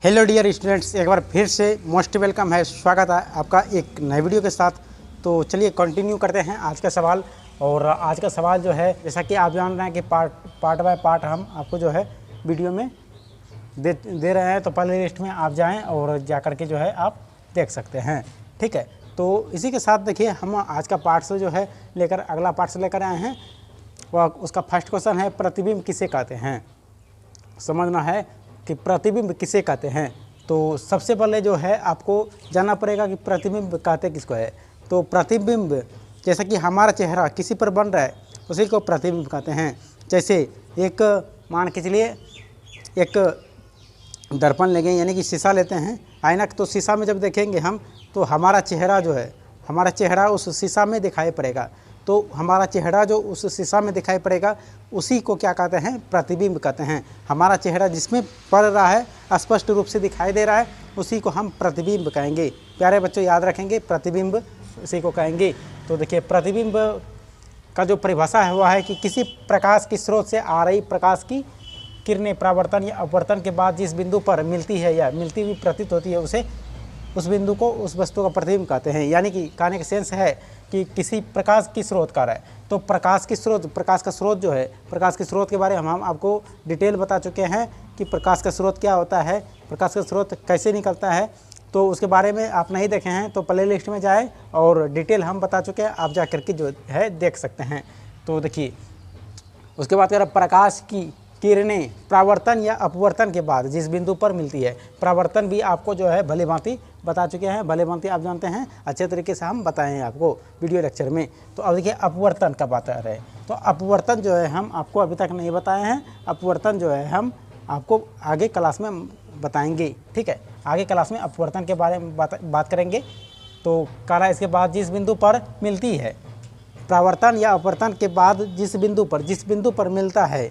Hello dear students, एक बार फिर से मोस्ट वेलकम है, स्वागत है आपका एक नए वीडियो के साथ। तो चलिए कंटिन्यू करते हैं आज का सवाल। और आज का सवाल जो है, जैसा कि आप जान रहे हैं कि पार्ट बाय पार्ट हम आपको जो है वीडियो में दे रहे हैं। तो पहले लिस्ट में आप जाएं और जा कर के जो है आप देख सकते हैं, ठीक है। तो इसी के साथ देखिए, हम आज का पार्ट से जो है लेकर अगला पार्ट से लेकर आए हैं। वह उसका फर्स्ट क्वेश्चन है, प्रतिबिंब किसे कहते हैं। समझना है कि प्रतिबिंब किसे कहते हैं। तो सबसे पहले जो है आपको जानना पड़ेगा कि प्रतिबिंब कहते किसको है। तो प्रतिबिंब, जैसा कि हमारा चेहरा किसी पर बन रहा है उसी को प्रतिबिंब कहते हैं। जैसे एक मान के चलिए, एक दर्पण लेंगे यानी कि शीशा लेते हैं, आईना। तो शीशा में जब देखेंगे हम, तो हमारा चेहरा जो है, हमारा चेहरा उस शीशा में दिखाई पड़ेगा। तो हमारा चेहरा जो उस शीशा में दिखाई पड़ेगा उसी को क्या कहते हैं, प्रतिबिंब कहते हैं। हमारा चेहरा जिसमें पड़ रहा है, स्पष्ट रूप से दिखाई दे रहा है, उसी को हम प्रतिबिंब कहेंगे। प्यारे बच्चों याद रखेंगे, प्रतिबिंब उसी को कहेंगे। तो देखिए, प्रतिबिंब का जो परिभाषा है वह है कि किसी प्रकाश की स्रोत से आ रही प्रकाश की किरणें परावर्तन या अपवर्तन के बाद जिस बिंदु पर मिलती है या मिलती हुई प्रतीत होती है, उसे उस बिंदु को उस वस्तु का प्रतिबिंब कहते हैं। यानी कि कहने का सेंस है कि किसी प्रकाश की स्रोत का रहा है। तो प्रकाश की स्रोत, प्रकाश का स्रोत जो है, प्रकाश के स्रोत के बारे में हम आपको डिटेल बता चुके हैं कि प्रकाश का स्रोत क्या होता है, प्रकाश का स्रोत कैसे निकलता है। तो उसके बारे में आप नहीं देखे हैं तो प्ले लिस्ट में जाए और डिटेल हम बता चुके हैं, आप जा करके जो है देख सकते हैं। तो देखिए, उसके बाद अगर प्रकाश की किरणें परावर्तन या अपवर्तन के बाद जिस बिंदु पर मिलती है, परावर्तन भी आपको जो है भली भांति बता चुके हैं, भले भांति आप जानते हैं, अच्छे तरीके से हम बताएं आपको वीडियो लेक्चर में। तो अब देखिए, अपवर्तन का बात आ रहा है। तो अपवर्तन जो है हम आपको अभी तक नहीं बताए हैं। अपवर्तन जो है हम आपको आगे क्लास में बताएंगे, ठीक है। आगे क्लास में अपवर्तन के बारे में बात करेंगे। तो कह इसके बाद जिस बिंदु पर मिलती है, परावर्तन या अपवर्तन के बाद जिस बिंदु पर मिलता है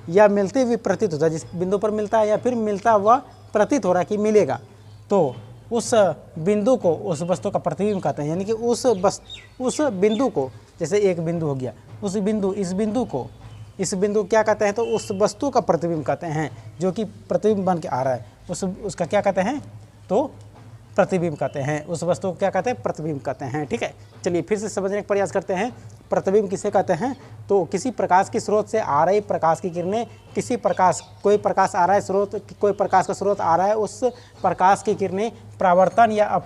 या मिलते हुए प्रतीत होता है, जिस बिंदु पर मिलता है या फिर मिलता हुआ प्रतीत हो रहा है कि मिलेगा, तो उस बिंदु को उस वस्तु का प्रतिबिंब कहते हैं। यानी कि उस बिंदु को, जैसे एक बिंदु हो गया, उस बिंदु इस बिंदु क्या कहते हैं, तो उस वस्तु का प्रतिबिंब कहते हैं जो कि प्रतिबिंब बन के आ रहा है, उसका क्या कहते हैं, तो प्रतिबिंब कहते हैं। उस वस्तु को क्या कहते हैं, प्रतिबिंब कहते हैं, ठीक है। चलिए फिर से समझने का प्रयास करते हैं, प्रतिबिंब किसे कहते हैं। तो किसी प्रकाश की स्रोत से आ रही प्रकाश की किरणें, कोई प्रकाश आ रहा है, कोई प्रकाश का स्रोत आ रहा है, उस प्रकाश की किरणें परावर्तन या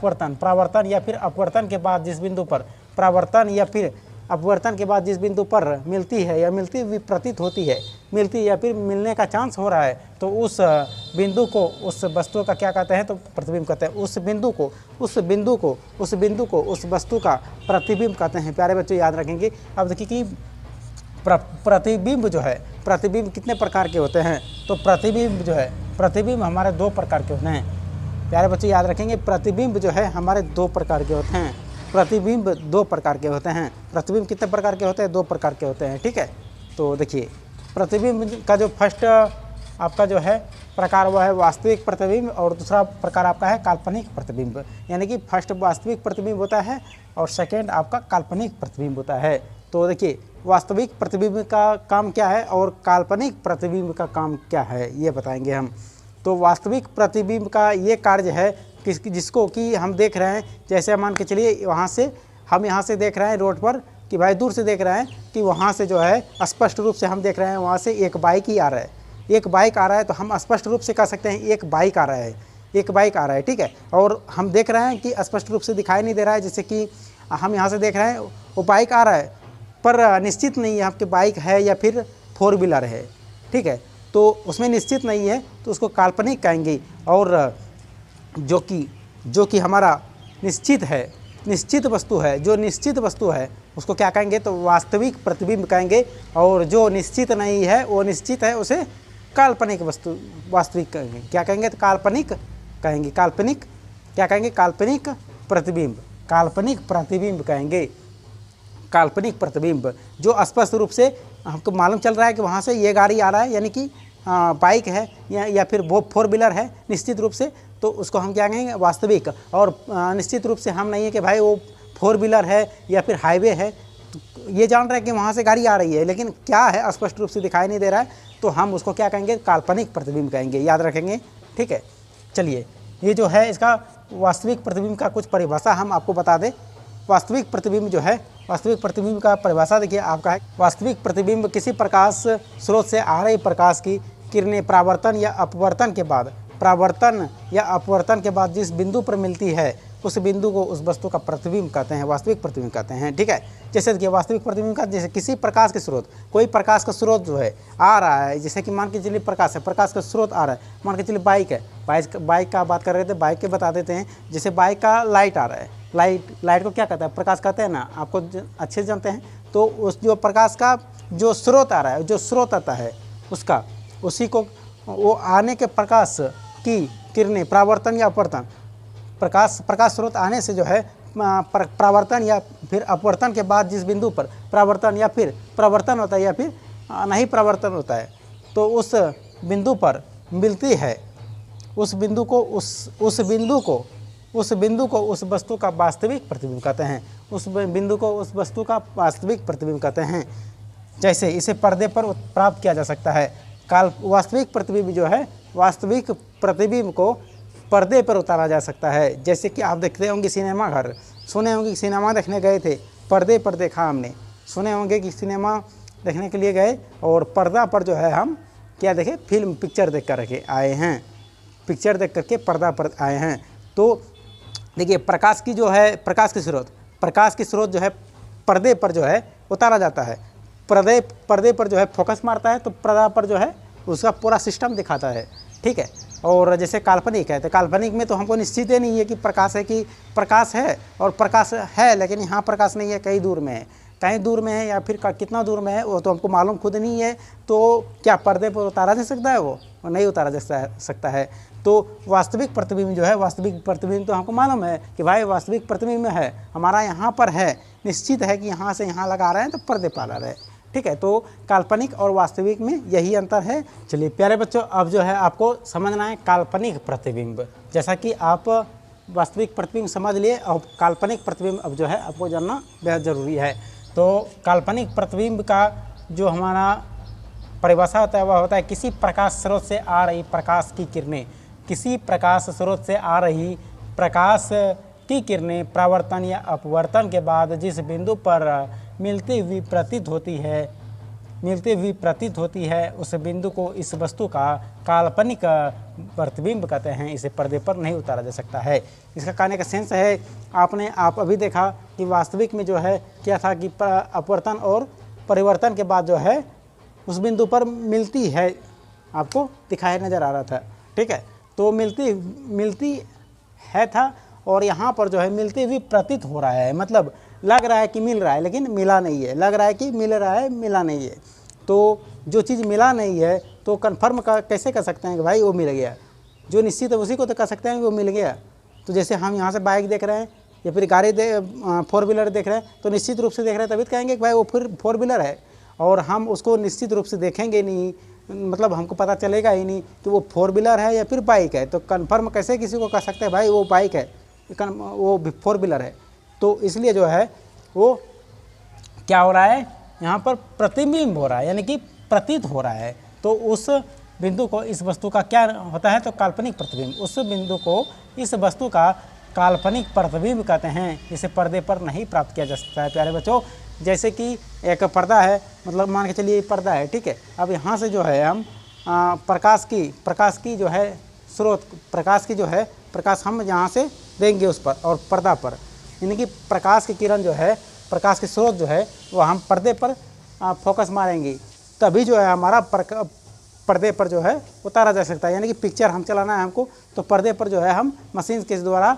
फिर अपवर्तन के बाद जिस बिंदु पर अपवर्तन के बाद जिस बिंदु पर मिलती है या मिलती हुई प्रतीत होती है, मिलती या फिर मिलने का चांस हो रहा है, तो उस बिंदु को उस वस्तु का क्या कहते हैं, तो प्रतिबिंब कहते हैं। उस बिंदु को उस वस्तु का प्रतिबिंब कहते हैं। प्यारे बच्चों याद रखेंगे। अब देखिए कि प्रतिबिंब जो है, प्रतिबिंब कितने प्रकार के होते हैं। तो प्रतिबिंब हमारे दो प्रकार के होते हैं। प्यारे बच्चों याद रखेंगे, प्रतिबिंब जो है हमारे दो प्रकार के होते हैं। प्रतिबिंब दो प्रकार के होते हैं। प्रतिबिंब कितने प्रकार के होते हैं, दो प्रकार के होते हैं, ठीक है। तो देखिए, प्रतिबिंब का जो फर्स्ट आपका जो है प्रकार वह है वास्तविक प्रतिबिंब, और दूसरा प्रकार आपका है काल्पनिक प्रतिबिंब। यानी कि फर्स्ट वास्तविक प्रतिबिंब होता है और सेकेंड आपका काल्पनिक प्रतिबिंब होता है। तो देखिए, वास्तविक प्रतिबिंब का काम क्या है और काल्पनिक प्रतिबिंब का काम क्या है, ये बताएंगे हम। तो वास्तविक प्रतिबिंब का ये कार्य है जिसको कि हम देख रहे हैं, जैसे मान के चलिए हम यहाँ से देख रहे हैं रोड पर, कि भाई दूर से देख रहे हैं कि वहाँ से जो है स्पष्ट रूप से हम देख रहे हैं, वहाँ से एक बाइक ही आ रहा है, एक बाइक आ रहा है। तो हम स्पष्ट रूप से कह सकते हैं एक बाइक आ रहा है, ठीक है। और हम देख रहे हैं कि स्पष्ट रूप से दिखाई नहीं दे रहा है, जैसे कि हम यहाँ से देख रहे हैं वो बाइक आ रहा है, पर निश्चित नहीं है आपके बाइक है या फिर 4 व्हीलर है, ठीक है। तो उसमें निश्चित नहीं है, तो उसको काल्पनिक कहेंगे। और जो कि हमारा निश्चित वस्तु है, उसको क्या कहेंगे, तो वास्तविक प्रतिबिंब कहेंगे। और जो निश्चित नहीं है, वो निश्चित है, उसे काल्पनिक वास्तविक कहेंगे। क्या कहेंगे, तो काल्पनिक कहेंगे। काल्पनिक प्रतिबिंब कहेंगे। काल्पनिक प्रतिबिंब जो स्पष्ट रूप से हमको मालूम चल रहा है कि वहाँ से ये गाड़ी आ रहा है, यानी कि बाइक है या फिर वो 4 व्हीलर है निश्चित रूप से, तो उसको हम क्या कहेंगे, वास्तविक। और निश्चित रूप से हम नहीं है कि भाई वो 4 व्हीलर है या फिर हाईवे है, तो ये जान रहे हैं कि वहाँ से गाड़ी आ रही है, लेकिन क्या है स्पष्ट रूप से दिखाई नहीं दे रहा है, तो हम उसको क्या कहेंगे, काल्पनिक प्रतिबिंब कहेंगे। याद रखेंगे, ठीक है। चलिए ये जो है इसका वास्तविक प्रतिबिंब का कुछ परिभाषा हम आपको बता दें। वास्तविक प्रतिबिंब जो है, वास्तविक प्रतिबिंब का परिभाषा देखिए आपका है, वास्तविक प्रतिबिंब किसी प्रकाश स्रोत से आ रही प्रकाश की किरणें परावर्तन या अपवर्तन के बाद, परावर्तन या अपवर्तन के बाद जिस बिंदु पर मिलती है उस बिंदु को उस वस्तु का प्रतिबिंब कहते हैं, वास्तविक प्रतिबिंब कहते हैं। ठीक है, जैसे देखिए वास्तविक प्रतिबिंब का, जैसे किसी प्रकाश के स्रोत, कोई प्रकाश का स्रोत जो है आ रहा है, जैसे कि मान के चलिए प्रकाश है, प्रकाश का स्रोत आ रहा है, मान के चलिए बाइक है, बाइक का बात कर रहे थे, बाइक के बता देते हैं। जैसे बाइक का लाइट आ रहा है, लाइट को क्या कहता है, प्रकाश कहते हैं ना, आपको अच्छे से जानते हैं। तो उस जो प्रकाश का जो स्रोत आ रहा है, जो स्रोत आता है उसका, उसी को वो आने के प्रकाश की किरणें परावर्तन या अपवर्तन, प्रकाश स्रोत आने से जो है परावर्तन या फिर अपवर्तन के बाद जिस बिंदु पर परावर्तन या फिर प्रवर्तन होता है या फिर नहीं प्रवर्तन होता है, तो उस बिंदु पर मिलती है, उस बिंदु को उस वस्तु का वास्तविक प्रतिबिंब कहते हैं, उस बिंदु को उस वस्तु का वास्तविक प्रतिबिंब कहते हैं। जैसे इसे पर्दे पर प्राप्त किया जा सकता है। वास्तविक प्रतिबिंब जो है, वास्तविक प्रतिबिंब को पर्दे पर उतारा जा सकता है। जैसे कि आप देखते होंगे सिनेमा घर, सुने होंगे कि सिनेमा देखने गए थे, पर्दे पर देखा हमने, सुने होंगे कि सिनेमा देखने के लिए गए और पर्दा पर जो है हम क्या देखे, फिल्म पिक्चर देख कर के आए हैं, पिक्चर देख करके पर्दा पर आए हैं। तो देखिए प्रकाश की जो है, प्रकाश के स्रोत जो है पर्दे पर जो है उतारा जाता है, पर्दे पर जो है फोकस मारता है, तो पर्दा पर जो है उसका पूरा सिस्टम दिखाता है। ठीक है, और जैसे काल्पनिक है, तो काल्पनिक में तो हमको निश्चित ही नहीं है कि प्रकाश है, कि प्रकाश है और प्रकाश है लेकिन यहाँ प्रकाश नहीं है, कहीं दूर में है या फिर कितना दूर में है वो तो हमको मालूम खुद नहीं है। तो क्या पर्दे पर उतारा जा सकता है, वो नहीं उतारा जा सकता है। तो वास्तविक प्रतिबिंब जो है, वास्तविक प्रतिबिंब तो हमको मालूम है कि भाई वास्तविक प्रतिबिंब है हमारा यहाँ पर है, निश्चित है कि यहाँ से यहाँ लगा रहे हैं तो पर्दे पर आ रहे हैं। ठीक है, तो काल्पनिक और वास्तविक में यही अंतर है। चलिए प्यारे बच्चों, अब जो है आपको समझना है काल्पनिक प्रतिबिंब। जैसा कि आप वास्तविक प्रतिबिंब समझ लिए, और काल्पनिक प्रतिबिंब अब जो है आपको जानना बेहद ज़रूरी है। तो काल्पनिक प्रतिबिंब का जो हमारा परिभाषा होता है वह होता है किसी प्रकाश स्रोत से आ रही प्रकाश की किरणें, किसी प्रकाश स्रोत से आ रही प्रकाश की किरणें परावर्तन या अपवर्तन के बाद जिस बिंदु पर मिलती हुई प्रतीत होती है उस बिंदु को इस वस्तु का काल्पनिक प्रतिबिंब कहते हैं। इसे पर्दे पर नहीं उतारा जा सकता है। इसका कहने का सेंस है, आप अभी देखा कि वास्तविक में जो है क्या था कि अपवर्तन और परिवर्तन के बाद जो है उस बिंदु पर मिलती है, आपको दिखाई नज़र आ रहा था। ठीक है, तो मिलती है था, और यहाँ पर जो है मिलती हुई प्रतीत हो रहा है, मतलब लग रहा है कि मिल रहा है लेकिन मिला नहीं है, लग रहा है कि मिल रहा है मिला नहीं है। तो जो चीज़ मिला नहीं है तो कन्फर्म कैसे कर सकते हैं कि भाई वो मिल गया, जो निश्चित है उसी को तो कह सकते हैं कि वो मिल गया। तो जैसे हम यहाँ से बाइक देख रहे हैं या फिर गाड़ी 4 व्हीलर देख रहे हैं, तो निश्चित रूप से देख रहे हैं तभी तो कहेंगे कि भाई वो फिर 4 व्हीलर है, और हम उसको निश्चित रूप से देखेंगे नहीं, मतलब हमको पता चलेगा ही नहीं तो वो 4 व्हीलर है या फिर बाइक है। तो कन्फर्म कैसे किसी को कह सकते हैं भाई वो बाइक है, वो 4 व्हीलर है। तो इसलिए जो है वो क्या हो रहा है, यहाँ पर प्रतिबिंब हो रहा है, यानी कि प्रतीत हो रहा है। तो उस बिंदु को इस वस्तु का क्या होता है, तो काल्पनिक प्रतिबिंब। उस बिंदु को इस वस्तु का काल्पनिक प्रतिबिंब कहते हैं। इसे पर्दे पर नहीं प्राप्त किया जा सकता है। प्यारे बच्चों, जैसे कि एक पर्दा है, मतलब मान के चलिए पर्दा है, ठीक है। अब यहाँ से जो है हम प्रकाश की जो है स्रोत, प्रकाश हम यहाँ से देंगे उस पर और पर्दा पर, यानी कि प्रकाश की किरण जो है, प्रकाश के स्रोत जो है वो हम पर्दे पर फोकस मारेंगे, तभी जो है हमारा पर्दे पर जो है उतारा जा सकता है। यानी कि पिक्चर हम चलाना है हमको, तो पर्दे पर जो है हम मशीन के द्वारा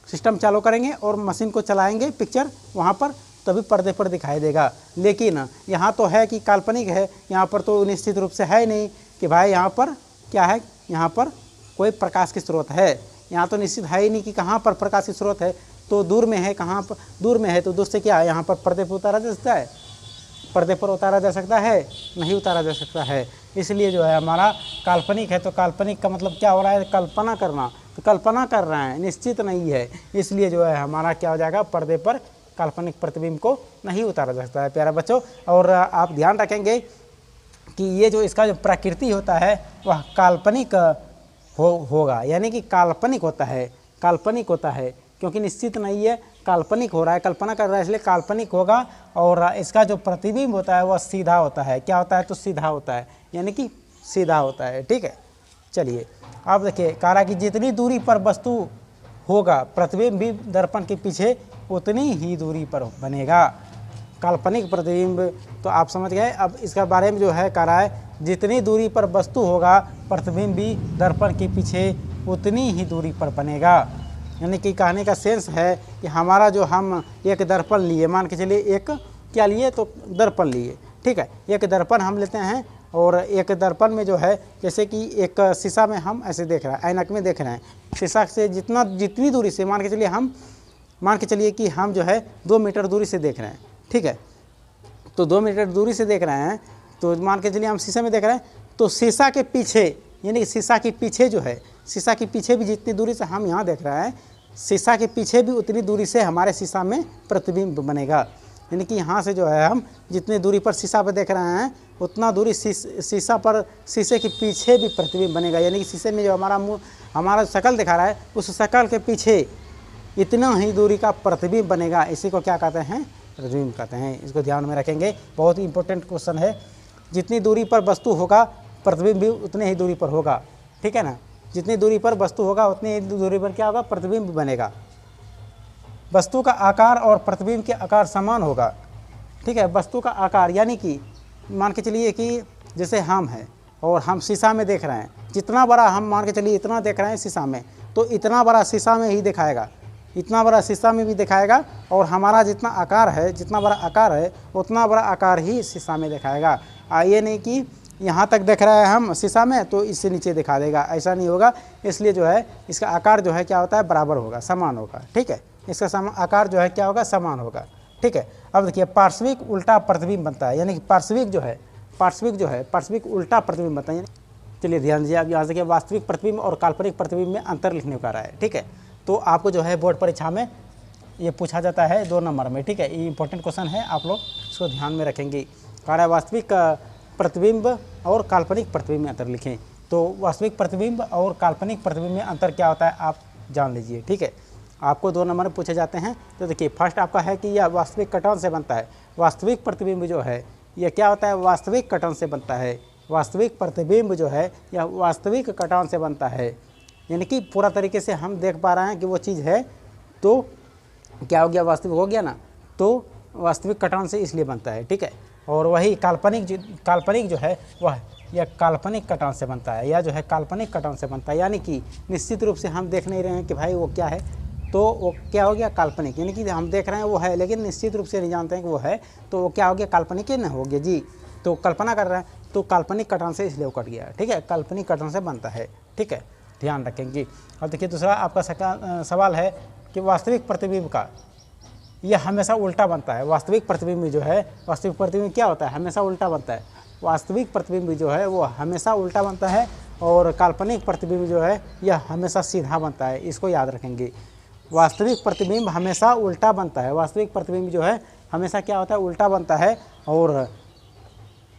सिस्टम चालू करेंगे और मशीन को चलाएंगे पिक्चर वहाँ पर, तभी पर्दे पर दिखाई देगा। लेकिन यहाँ तो है कि काल्पनिक है, यहाँ पर तो निश्चित रूप से है नहीं कि भाई यहाँ पर क्या है, यहाँ पर कोई प्रकाश की स्रोत है। यहाँ तो निश्चित है ही नहीं कि कहाँ पर प्रकाश की स्रोत है, तो दूर में है, कहाँ पर दूर में है, तो दूर से क्या है, यहाँ पर पर्दे पर उतारा जा सकता है, पर्दे पर उतारा जा सकता है, नहीं उतारा जा सकता है। इसलिए जो है हमारा काल्पनिक है, तो काल्पनिक का मतलब क्या हो रहा है, कल्पना करना, तो कल्पना कर रहे हैं, निश्चित नहीं है। इसलिए जो है हमारा क्या हो जाएगा, पर्दे पर काल्पनिक प्रतिबिंब को नहीं उतारा जा सकता है। प्यारे बच्चों, और आप ध्यान रखेंगे कि ये जो इसका जो प्रकृति होता है वह काल्पनिक होगा, यानी कि काल्पनिक होता है, काल्पनिक होता है, क्योंकि निश्चित नहीं है, काल्पनिक हो रहा है, कल्पना कर रहा है, इसलिए काल्पनिक होगा। और इसका जो प्रतिबिंब होता है वह सीधा होता है। क्या होता है? तो सीधा होता है, यानी कि सीधा होता है। ठीक है, चलिए अब देखिए, कह रहा कि जितनी दूरी पर वस्तु होगा प्रतिबिंब भी दर्पण के पीछे उतनी ही दूरी पर बनेगा। काल्पनिक प्रतिबिंब तो आप समझ गए। अब इसका बारे में जो है कह रहा है, जितनी दूरी पर वस्तु होगा प्रतिबिंब भी दर्पण के पीछे उतनी ही दूरी पर बनेगा। यानी कि कहने का सेंस है कि हमारा जो हम एक दर्पण लिए, मान के चलिए एक क्या लिए, तो दर्पण लिए। ठीक है, एक दर्पण हम लेते हैं और एक दर्पण में जो है, जैसे कि एक शीशा में हम ऐसे देख रहे हैं, ऐनक में देख रहे हैं, शीशा से जितनी दूरी से मान के चलिए कि हम जो है 2 मीटर दूरी से देख रहे हैं। ठीक है, तो 2 मीटर दूरी से देख रहे हैं, तो मान के चलिए हम शीशे में देख रहे हैं, तो शीशा के पीछे, यानी कि शीशा के पीछे जो है, शीशा के पीछे भी जितनी दूरी से हम यहाँ देख रहे हैं, शीशा के पीछे भी उतनी दूरी से हमारे शीशा में प्रतिबिंब बनेगा। यानी कि यहाँ से जो है हम जितनी दूरी पर शीशा पर देख रहे हैं, उतना दूरी शीशा पर, शीशे के पीछे भी प्रतिबिंब बनेगा। यानी कि शीशे में जो हमारा मुँह, हमारा शक्ल दिखा रहा है, उस शक्ल के पीछे इतना ही दूरी का प्रतिबिंब बनेगा। इसी को क्या कहते हैं? प्रतिबिंब कहते हैं। इसको ध्यान में रखेंगे, बहुत ही इंपॉर्टेंट क्वेश्चन है। जितनी दूरी पर वस्तु होगा प्रतिबिंब भी उतनी ही दूरी पर होगा। ठीक है ना, जितनी दूरी पर वस्तु होगा उतनी ही दूरी पर क्या होगा? प्रतिबिंब बनेगा। वस्तु का आकार और प्रतिबिंब के आकार समान होगा। ठीक है, वस्तु का आकार यानी कि मान के चलिए कि जैसे हम हैं और हम शीशा में देख रहे हैं, जितना बड़ा हम मान के चलिए इतना देख रहे हैं शीशा में, तो इतना बड़ा शीशा में ही दिखाएगा, इतना बड़ा शीशा में भी दिखाएगा। और हमारा जितना आकार है, जितना बड़ा आकार है, उतना बड़ा आकार ही शीशा में दिखाएगा। ये नहीं कि यहाँ तक देख रहे हैं हम शीशा में तो इससे नीचे दिखा देगा, ऐसा नहीं होगा। इसलिए जो है इसका आकार जो है क्या होता है? बराबर होगा, समान होगा। ठीक है, इसका आकार जो है क्या होगा? समान होगा। ठीक है, अब देखिए पार्श्विक उल्टा प्रतिबिंब बनता है, यानी कि पार्श्विक उल्टा प्रतिबिंब बनता है। चलिए ध्यान दीजिए, अब यहाँ से वास्तविक प्रतिबिंब और काल्पनिक प्रतिबिंब में अंतर लिखने को कह रहा है। ठीक है, तो आपको जो है बोर्ड परीक्षा में ये पूछा जाता है 2 नंबर में। ठीक है, ये इंपॉर्टेंट क्वेश्चन है, आप लोग इसको ध्यान में रखेंगे। कह रहा है वास्तविक प्रतिबिंब और काल्पनिक प्रतिबिंब में अंतर लिखें। तो वास्तविक प्रतिबिंब और काल्पनिक प्रतिबिंब में अंतर क्या होता है आप जान लीजिए। ठीक है, आपको 2 नंबर में पूछे जाते हैं। तो देखिए फर्स्ट आपका है कि यह वास्तविक कटन से बनता है। वास्तविक प्रतिबिंब जो है यह क्या होता है? वास्तविक कटन से बनता है। वास्तविक प्रतिबिंब जो है यह वास्तविक कटन से बनता है, यानी कि पूरा तरीके से हम देख पा रहे हैं कि वो चीज़ है, तो क्या हो गया? वास्तविक हो गया ना। तो वास्तविक कटन से इसलिए बनता है। ठीक है, और वही काल्पनिक जो है वह यह काल्पनिक कटन से बनता है, या जो है काल्पनिक कटन से बनता है। यानी कि निश्चित रूप से हम देख नहीं रहे हैं कि भाई वो क्या है, तो वो क्या हो गया? काल्पनिक। यानी कि हम देख रहे हैं वो है, लेकिन निश्चित रूप से नहीं जानते हैं कि वो है, तो वो क्या हो गया? काल्पनिक ही ना हो गया जी। तो कल्पना कर रहे हैं, तो काल्पनिक कटन से इसलिए वो कट गया। ठीक है, काल्पनिक कटन से बनता है। ठीक है, ध्यान रखेंगे। अब देखिए दूसरा आपका सवाल है कि वास्तविक प्रतिबिंब का यह हमेशा उल्टा बनता है। वास्तविक प्रतिबिंब जो है, वास्तविक प्रतिबिंब क्या होता है? हमेशा उल्टा बनता है। वास्तविक प्रतिबिंब जो है वो हमेशा उल्टा बनता है, और काल्पनिक प्रतिबिंब जो है यह हमेशा सीधा बनता है। इसको याद रखेंगे, वास्तविक प्रतिबिंब हमेशा उल्टा बनता है। वास्तविक प्रतिबिंब जो है हमेशा क्या होता है? उल्टा बनता है, और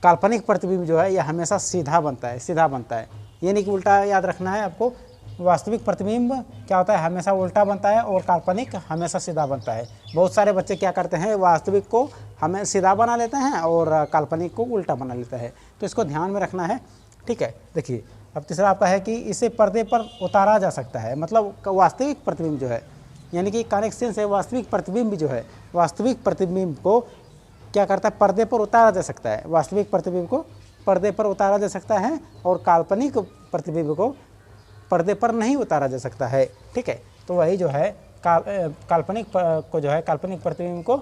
काल्पनिक प्रतिबिंब जो है यह हमेशा सीधा बनता है, सीधा बनता है। यानी कि उल्टा याद रखना है आपको। वास्तविक प्रतिबिंब क्या होता है? हमेशा उल्टा बनता है, और काल्पनिक हमेशा सीधा बनता है। बहुत सारे बच्चे क्या करते हैं? वास्तविक को हमें सीधा बना लेते हैं और काल्पनिक को उल्टा बना लेते हैं, तो इसको ध्यान में रखना है। ठीक है, देखिए अब तीसरा आपका है कि इसे पर्दे पर उतारा जा सकता है। मतलब वास्तविक प्रतिबिंब जो है, यानी कि कनेक्शन से वास्तविक प्रतिबिंब जो है, वास्तविक प्रतिबिंब को क्या करता है? पर्दे पर उतारा जा सकता है। वास्तविक प्रतिबिंब को पर्दे पर उतारा जा सकता है, और काल्पनिक प्रतिबिंब को पर्दे पर नहीं उतारा जा सकता है। ठीक है, तो वही जो है काल्पनिक को जो है, काल्पनिक प्रतिबिंब को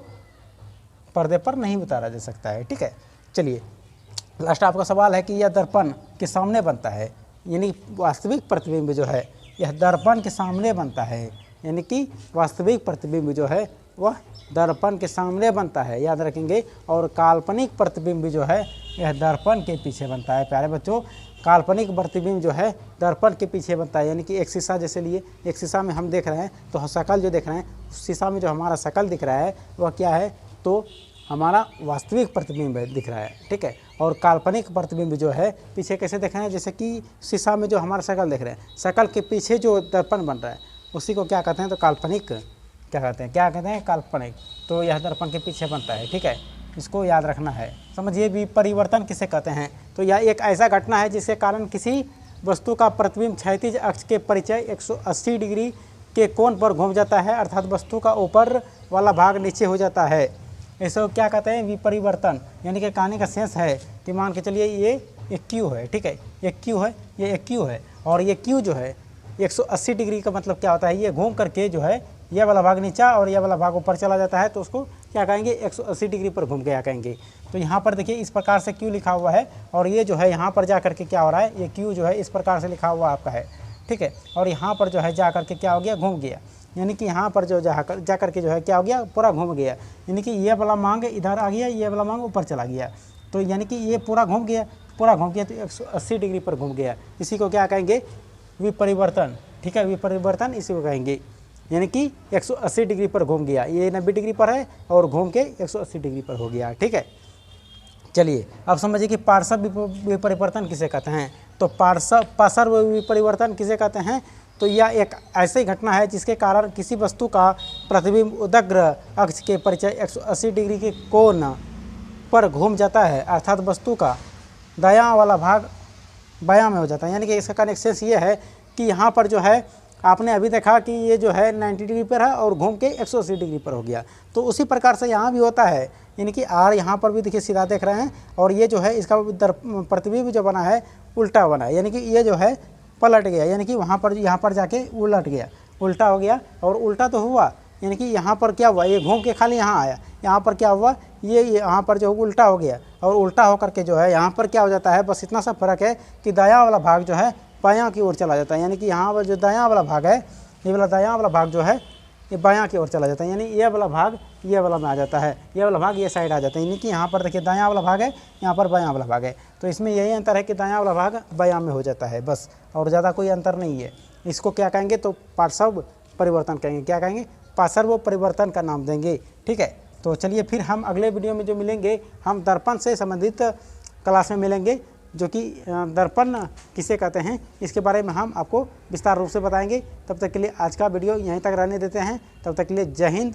पर्दे पर नहीं उतारा जा सकता है। ठीक है, चलिए लास्ट आपका सवाल है कि यह दर्पण के सामने बनता है। यानी वास्तविक प्रतिबिंब जो है यह दर्पण के सामने बनता है। यानी कि वास्तविक प्रतिबिंब जो है वह दर्पण के सामने बनता है, याद रखेंगे। और काल्पनिक प्रतिबिंब जो है यह दर्पण के पीछे बनता है। प्यारे बच्चों, काल्पनिक प्रतिबिंब जो है दर्पण के पीछे बनता है। यानी कि एक शीशा जैसे लिए, एक शीशा में हम देख रहे हैं, तो शक्ल जो देख रहे हैं, उस शीशा में जो हमारा शक्ल दिख रहा है वह क्या है? तो हमारा वास्तविक प्रतिबिंब दिख रहा है, ठीक है। और काल्पनिक प्रतिबिंब जो है पीछे कैसे देख रहे हैं, जैसे कि शीशा में जो हमारा शक्ल देख रहे हैं, शक्ल के पीछे जो दर्पण बन रहा है उसी को क्या कहते हैं, तो काल्पनिक क्या कहते हैं काल्पनिक। तो यह दर्पण के पीछे बनता है, ठीक है, इसको याद रखना है। समझिए विपरिवर्तन किसे कहते हैं, तो यह एक ऐसा घटना है जिसके कारण किसी वस्तु का प्रतिबिंब क्षैतिज अक्ष के परिचय 180 डिग्री के कोण पर घूम जाता है, अर्थात वस्तु का ऊपर वाला भाग नीचे हो जाता है। इसको क्या कहते हैं, विपरिवर्तन। यानी कि कहानी का सेंस है कि मान के चलिए ये एक क्यू है, ठीक है, ये क्यू है, ये एक क्यू है, और ये क्यू जो है 180 डिग्री का मतलब क्या होता है, ये घूम करके जो है यह वाला भाग नीचा और यह वाला भाग ऊपर चला जाता है, तो उसको क्या कहेंगे, 180 डिग्री पर घूम गया कहेंगे। तो यहाँ पर देखिए इस प्रकार से क्यू लिखा हुआ है, और ये जो है यहाँ पर जा करके क्या हो रहा है, ये क्यू जो है इस प्रकार से लिखा हुआ आपका है, ठीक है, और यहाँ पर जो है जा करके क्या हो गया, घूम गया। यानी कि यहाँ पर जो जा करके जो है क्या हो गया, पूरा घूम गया। यानी कि ये वाला मांग इधर आ गया, ये वाला मांग ऊपर चला गया, तो यानी कि ये पूरा घूम गया तो 180 डिग्री पर घूम गया। इसी को क्या कहेंगे, विपरिवर्तन, ठीक है, विपरिवर्तन इसी को कहेंगे। यानी कि 180 डिग्री पर घूम गया, ये 90 डिग्री पर है और घूम के 180 डिग्री पर हो गया, ठीक है। चलिए अब समझिए कि पार्श्व विपरिवर्तन किसे कहते हैं, तो पार्श्व विपरिवर्तन किसे कहते हैं, तो यह एक ऐसी घटना है जिसके कारण किसी वस्तु का प्रतिबिंब उदग्र अक्ष के परिचय 180 डिग्री के कोण पर घूम जाता है, अर्थात वस्तु का दायां वाला भाग बायां में हो जाता है। यानी कि इसका कनेक्सेंस ये है कि यहाँ पर जो है आपने अभी देखा कि ये जो है 90 डिग्री पर है और घूम के 180 डिग्री पर हो गया, तो उसी प्रकार से यहाँ भी होता है। यानी कि आर यहाँ पर भी देखिए सीधा देख रहे हैं, और ये जो है इसका प्रतिबिंब जो बना है उल्टा बना है, यानी कि ये जो है पलट गया, यानी कि वहाँ पर यहाँ पर जाके उलट गया, उल्टा हो गया। और उल्टा तो हुआ, यानी कि यहाँ पर क्या हुआ, ये घूम के खाली यहाँ आया, यहाँ पर क्या हुआ, ये यहाँ पर जो उल्टा हो गया, और उल्टा होकर के जो है यहाँ पर क्या हो जाता है, बस इतना सा फर्क है कि दायां वाला भाग जो है बायां की ओर चला जाता है। यानी कि यहाँ पर जो दायां वाला भाग है, ये वाला दायां वाला भाग जो है ये बायां की ओर चला जाता है, यानी ये वाला भाग ये वाला में आ जाता है, ये वाला भाग ये साइड आ जाता है। यानी कि यहाँ पर देखिए दायां वाला भाग है, यहाँ पर बायां वाला भाग है, तो इसमें यही अंतर है कि दायां वाला भाग बायां में हो जाता है बस, और ज़्यादा कोई अंतर नहीं है। इसको क्या कहेंगे, तो पार्श्व परिवर्तन कहेंगे। क्या कहेंगे, पार्श्व परिवर्तन का नाम देंगे, ठीक है। तो चलिए फिर हम अगले वीडियो में जो मिलेंगे, हम दर्पण से संबंधित क्लास में मिलेंगे, जो कि दर्पण किसे कहते हैं इसके बारे में हम आपको विस्तार रूप से बताएंगे। तब तक के लिए आज का वीडियो यहीं तक रहने देते हैं। तब तक के लिए जय हिंद,